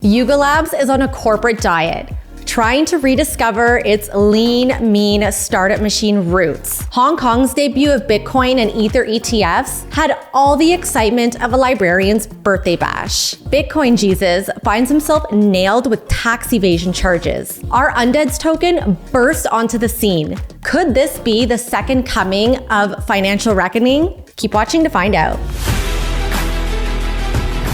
Yuga Labs is on a corporate diet, trying to rediscover its lean, mean startup machine roots. Hong Kong's debut of Bitcoin and Ether ETFs had all the excitement of a librarian's birthday bash. Bitcoin Jesus finds himself nailed with tax evasion charges. Our Undeads token burst onto the scene. Could this be the second coming of financial reckoning? Keep watching to find out.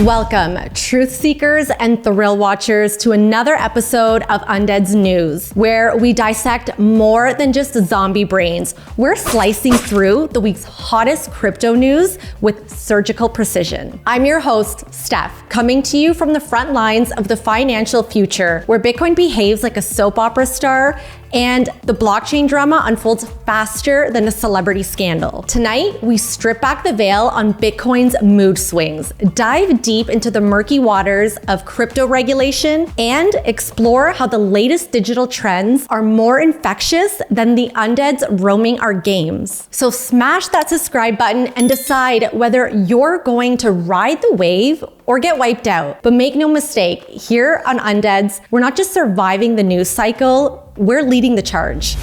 Welcome, truth seekers and thrill watchers, to another episode of Undeads News, where we dissect more than just zombie brains. We're slicing through the week's hottest crypto news with surgical precision. I'm your host, Steph, coming to you from the front lines of the financial future, where Bitcoin behaves like a soap opera star and the blockchain drama unfolds faster than a celebrity scandal. Tonight, we strip back the veil on Bitcoin's mood swings, dive deep into the murky waters of crypto regulation, and explore how the latest digital trends are more infectious than the undeads roaming our games. So smash that subscribe button and decide whether you're going to ride the wave or get wiped out. But make no mistake, here on Undeads, we're not just surviving the news cycle, we're leading the charge.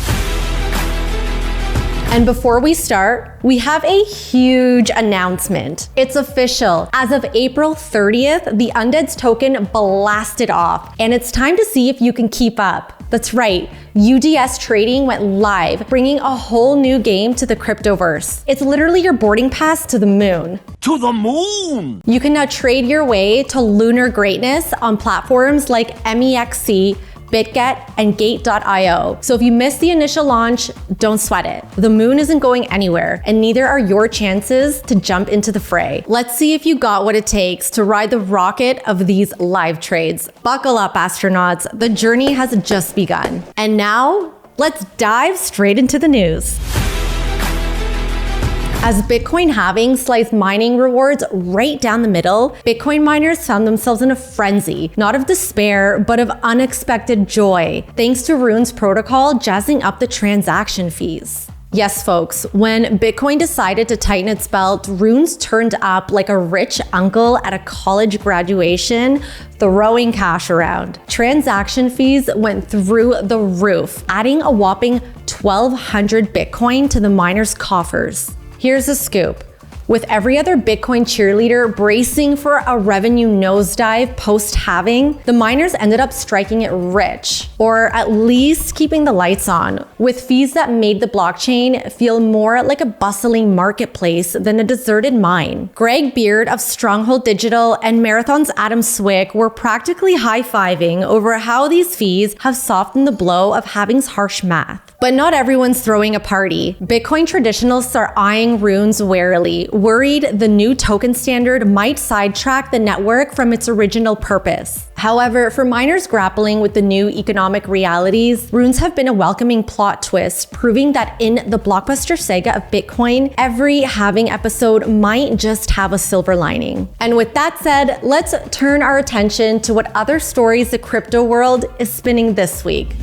And before we start, we have a huge announcement. It's official. As of April 30th, the Undeads token blasted off, and it's time to see if you can keep up. That's right, UDS trading went live, bringing a whole new game to the cryptoverse. It's literally your boarding pass to the moon. To the moon! You can now trade your way to lunar greatness on platforms like MEXC, BitGet, and Gate.io. So if you missed the initial launch, don't sweat it. The moon isn't going anywhere, and neither are your chances to jump into the fray. Let's see if you got what it takes to ride the rocket of these live trades. Buckle up, astronauts. The journey has just begun. And now, let's dive straight into the news. As Bitcoin halving sliced mining rewards right down the middle, Bitcoin miners found themselves in a frenzy, not of despair, but of unexpected joy, thanks to Rune's protocol jazzing up the transaction fees. Yes, folks, when Bitcoin decided to tighten its belt, Runes turned up like a rich uncle at a college graduation, throwing cash around. Transaction fees went through the roof, adding a whopping 1,200 Bitcoin to the miners' coffers. Here's the scoop. With every other Bitcoin cheerleader bracing for a revenue nosedive post-halving, the miners ended up striking it rich, or at least keeping the lights on, with fees that made the blockchain feel more like a bustling marketplace than a deserted mine. Greg Beard of Stronghold Digital and Marathon's Adam Swick were practically high-fiving over how these fees have softened the blow of halving's harsh math. But not everyone's throwing a party. Bitcoin traditionalists are eyeing Runes warily, worried the new token standard might sidetrack the network from its original purpose. However, for miners grappling with the new economic realities, Runes have been a welcoming plot twist, proving that in the blockbuster saga of Bitcoin, every halving episode might just have a silver lining. And with that said, let's turn our attention to what other stories the crypto world is spinning this week.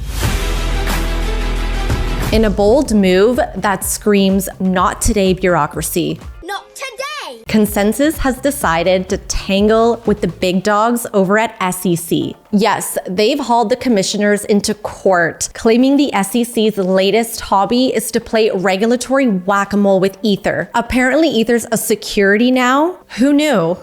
In a bold move that screams not today bureaucracy, Not today! Consensys has decided to tangle with the big dogs over at SEC. Yes, they've hauled the commissioners into court, claiming the SEC's latest hobby is to play regulatory whack-a-mole with Ether. Apparently Ether's a security now. Who knew?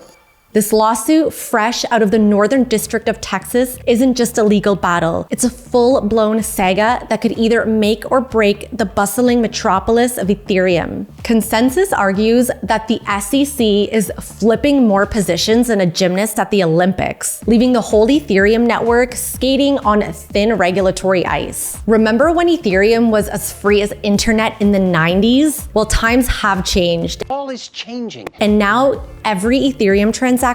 This lawsuit, fresh out of the Northern District of Texas, isn't just a legal battle. It's a full-blown saga that could either make or break the bustling metropolis of Ethereum. Consensys argues that the SEC is flipping more positions than a gymnast at the Olympics, leaving the whole Ethereum network skating on thin regulatory ice. Remember when Ethereum was as free as internet in the 90s? Well, times have changed. All is changing. And now every Ethereum transaction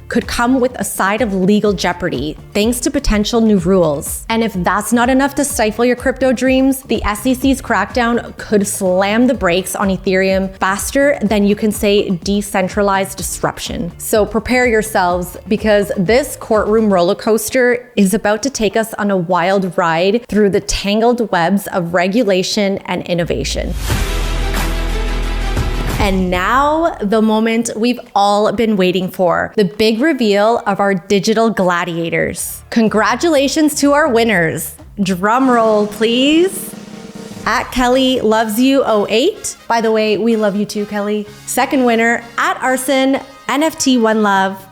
could come with a side of legal jeopardy, thanks to potential new rules. And if that's not enough to stifle your crypto dreams, the SEC's crackdown could slam the brakes on Ethereum faster than you can say decentralized disruption. So prepare yourselves, because this courtroom roller coaster is about to take us on a wild ride through the tangled webs of regulation and innovation. And now, the moment we've all been waiting for, the big reveal of our digital gladiators. Congratulations to our winners. Drum roll, please. At Kelly Loves You 08. By the way, we love you too, Kelly. Second winner, at Arson, NFT One Love.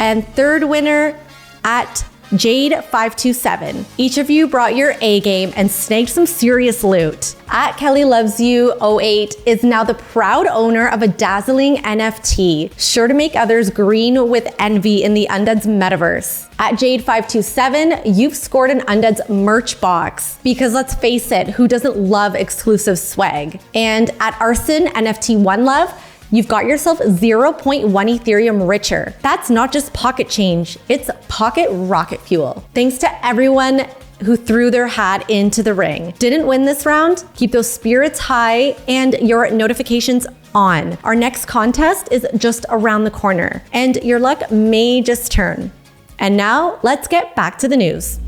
And third winner, at Jade527. Each of you brought your A game and snagged some serious loot. At Kelly Loves You 08 is now the proud owner of a dazzling NFT, sure to make others green with envy in the Undeads metaverse. At Jade527, you've scored an Undeads merch box, because let's face it, who doesn't love exclusive swag? And at Arson NFT One Love, you've got yourself 0.1 Ethereum richer. That's not just pocket change, it's pocket rocket fuel. Thanks to everyone who threw their hat into the ring. Didn't win this round? Keep those spirits high and your notifications on. Our next contest is just around the corner, and your luck may just turn. And now, let's get back to the news.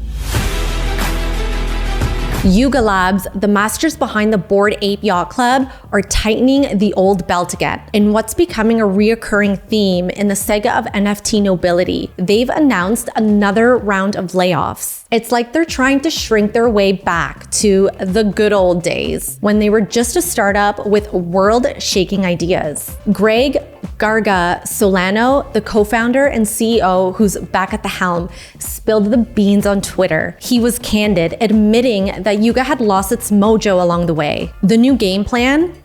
Yuga Labs, the masters behind the Bored Ape Yacht Club, are tightening the old belt again. In what's becoming a reoccurring theme in the saga of NFT nobility, they've announced another round of layoffs. It's like they're trying to shrink their way back to the good old days when they were just a startup with world-shaking ideas. Greg Garga Solano, the co-founder and CEO who's back at the helm, spilled the beans on Twitter. He was candid, admitting that Yuga had lost its mojo along the way. The new game plan?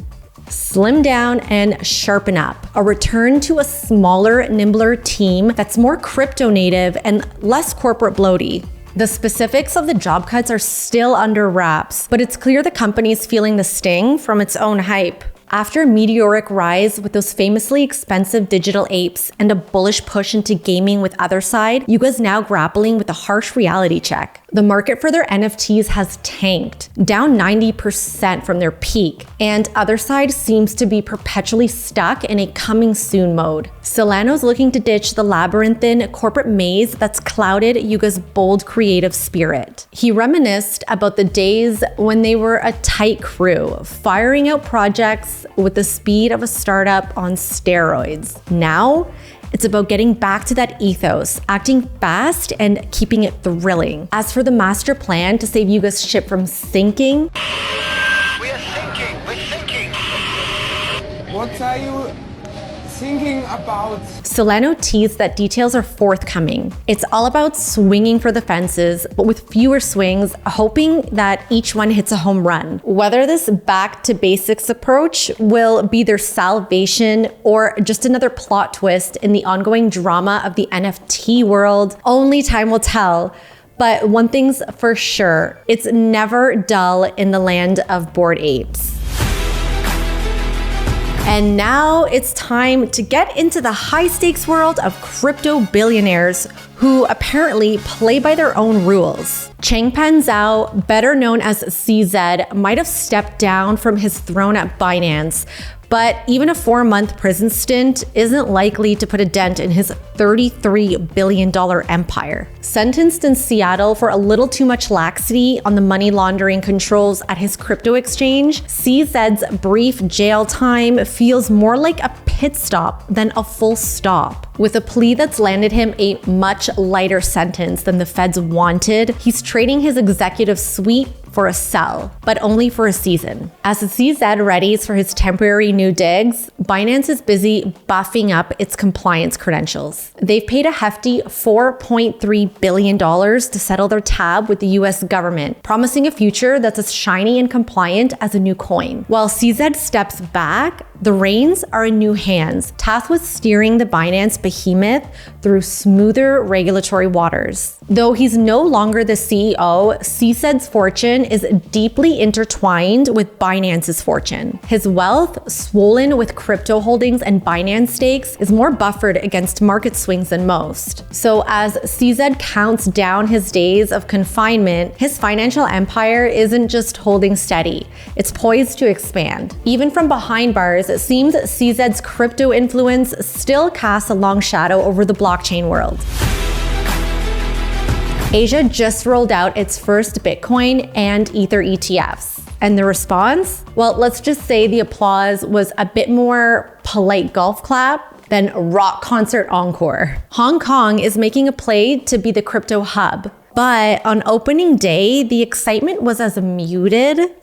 Slim down and sharpen up. A return to a smaller, nimbler team that's more crypto native and less corporate bloaty. The specifics of the job cuts are still under wraps, but it's clear the company is feeling the sting from its own hype. After a meteoric rise with those famously expensive digital apes and a bullish push into gaming with Otherside, Yuga's now grappling with a harsh reality check. The market for their NFTs has tanked, down 90% from their peak, and Otherside seems to be perpetually stuck in a coming soon mode. Solano's looking to ditch the labyrinthine corporate maze that's clouded Yuga's bold creative spirit. He reminisced about the days when they were a tight crew, firing out projects with the speed of a startup on steroids. Now, it's about getting back to that ethos, acting fast and keeping it thrilling. As for the master plan to save Yuga's ship from sinking, We're thinking. What are you thinking about? Solano teased that details are forthcoming. It's all about swinging for the fences, but with fewer swings, hoping that each one hits a home run. Whether this back to basics approach will be their salvation or just another plot twist in the ongoing drama of the NFT world, only time will tell. But one thing's for sure, it's never dull in the land of bored apes. And now it's time to get into the high-stakes world of crypto billionaires who apparently play by their own rules. Changpeng Zhao, better known as CZ, might have stepped down from his throne at Binance, but even a 4-month prison stint isn't likely to put a dent in his $33 billion empire. Sentenced in Seattle for a little too much laxity on the money laundering controls at his crypto exchange, CZ's brief jail time feels more like a pit stop than a full stop. With a plea that's landed him a much lighter sentence than the feds wanted, he's trading his executive suite for a cell, but only for a season. As the CZ readies for his temporary new digs, Binance is busy buffing up its compliance credentials. They've paid a hefty $4.3 billion to settle their tab with the US government, promising a future that's as shiny and compliant as a new coin. While CZ steps back, the reins are in new hands, tasked with steering the Binance behemoth through smoother regulatory waters. Though he's no longer the CEO, CZ's fortune is deeply intertwined with Binance's fortune. His wealth, swollen with crypto holdings and Binance stakes, is more buffered against market swings than most. So as CZ counts down his days of confinement, his financial empire isn't just holding steady, it's poised to expand. Even from behind bars, it seems CZ's crypto influence still casts a long shadow over the blockchain world. Asia just rolled out its first Bitcoin and Ether ETFs. And the response? Well, let's just say the applause was a bit more polite golf clap than rock concert encore. Hong Kong is making a play to be the crypto hub, but on opening day, the excitement was as muted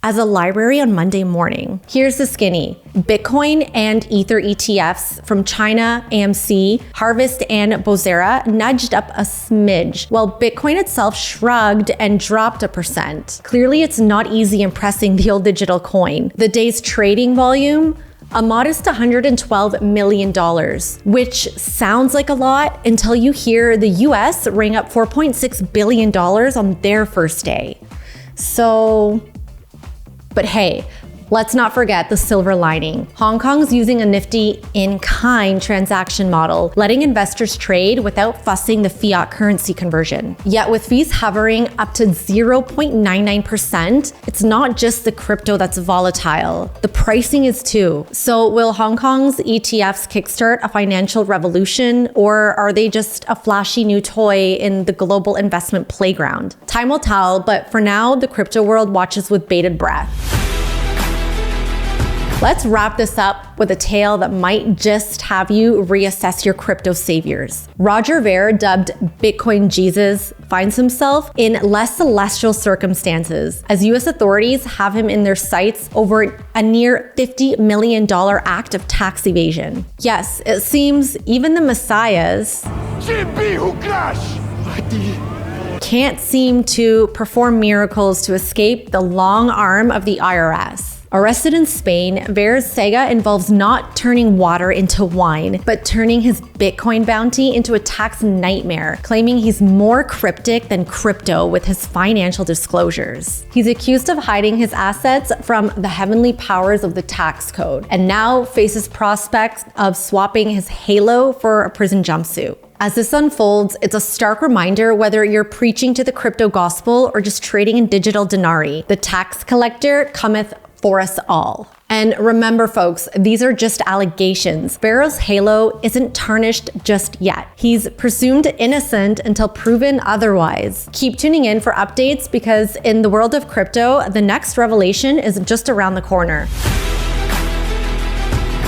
as a library on Monday morning. Here's the skinny. Bitcoin and Ether ETFs from China, AMC, Harvest, and Bozera nudged up a smidge, while Bitcoin itself shrugged and dropped 1%. Clearly, it's not easy impressing the old digital coin. The day's trading volume, a modest $112 million, which sounds like a lot until you hear the US ring up $4.6 billion on their first day. But hey, let's not forget the silver lining. Hong Kong's using a nifty in-kind transaction model, letting investors trade without fussing the fiat currency conversion. Yet with fees hovering up to 0.99%, it's not just the crypto that's volatile. The pricing is too. So will Hong Kong's ETFs kickstart a financial revolution, or are they just a flashy new toy in the global investment playground? Time will tell, but for now, the crypto world watches with bated breath. Let's wrap this up with a tale that might just have you reassess your crypto saviors. Roger Ver, dubbed Bitcoin Jesus, finds himself in less celestial circumstances as US authorities have him in their sights over a near $50 million act of tax evasion. Yes, it seems even the messiahs can't seem to perform miracles to escape the long arm of the IRS. Arrested in Spain, Ver's saga involves not turning water into wine, but turning his Bitcoin bounty into a tax nightmare, claiming he's more cryptic than crypto with his financial disclosures. He's accused of hiding his assets from the heavenly powers of the tax code, and now faces prospects of swapping his halo for a prison jumpsuit. As this unfolds, it's a stark reminder whether you're preaching to the crypto gospel or just trading in digital denarii. The tax collector cometh for us all. And remember, folks, these are just allegations. Vero's halo isn't tarnished just yet. He's presumed innocent until proven otherwise. Keep tuning in for updates because in the world of crypto, the next revelation is just around the corner.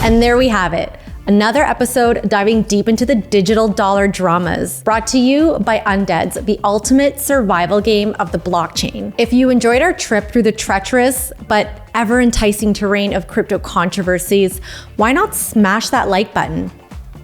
And there we have it. Another episode diving deep into the digital dollar dramas, brought to you by Undeads, the ultimate survival game of the blockchain. If you enjoyed our trip through the treacherous but ever enticing terrain of crypto controversies, why not smash that like button?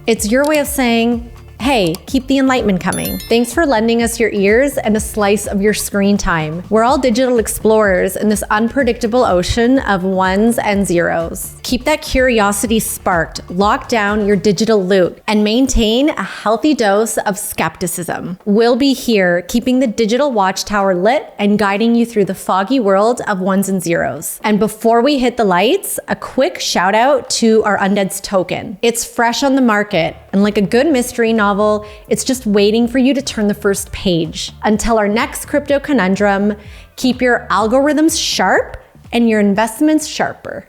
It's your way of saying, hey, keep the enlightenment coming. Thanks for lending us your ears and a slice of your screen time. We're all digital explorers in this unpredictable ocean of ones and zeros. Keep that curiosity sparked, lock down your digital loot, and maintain a healthy dose of skepticism. We'll be here, keeping the digital watchtower lit and guiding you through the foggy world of ones and zeros. And before we hit the lights, a quick shout out to our Undeads token. It's fresh on the market, and like a good mystery novel, it's just waiting for you to turn the first page. Until our next crypto conundrum, keep your algorithms sharp and your investments sharper.